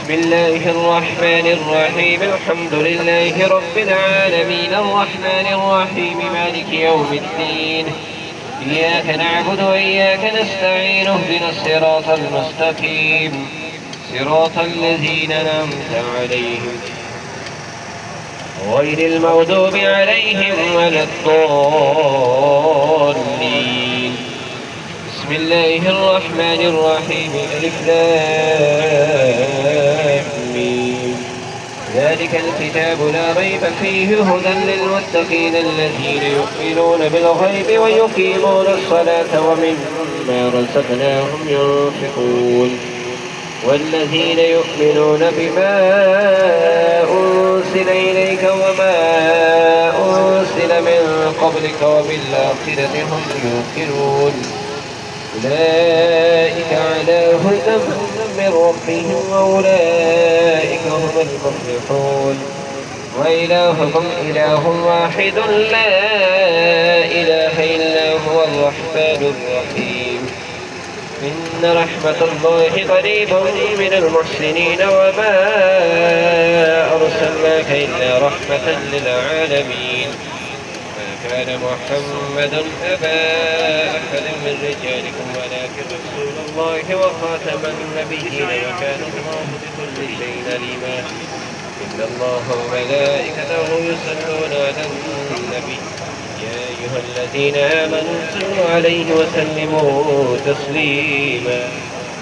بسم الله الرحمن الرحيم. الحمد لله رب العالمين الرحمن الرحيم مالك يوم الدين. إياك نعبد وإياك نستعين. اهدنا الصراط المستقيم صراط الذين أنعمت عليهم غير المغضوب عليهم ولا الضالين. بسم الله الرحمن الرحيم. ألف لام ميم. ذلك الكتاب لا ريب فيه هدى للمتقين الذين يؤمنون بالغيب ويقيمون الصلاة ومما رزقناهم ينفقون والذين يؤمنون بما أنزل إليك وما أنزل من قبلك وبالآخرة هم يوقنون أولئك على هدى من ربهم وأولئك هم المفلحون. وإلهكم إله واحد لا إله إلا هو الرحمن الرحيم. إن رحمة الله قريب من المحسنين وما أرسلناك إلا رحمة للعالمين. ما كان محمد أبا أحد من رجالكم ولكن رسول الله وخاتم النبيين وكان الله بكل شيء عليما. إن الله وملائكته يصلون على النبي يا أيها الذين آمنوا صلوا عليه وسلموا تسليما.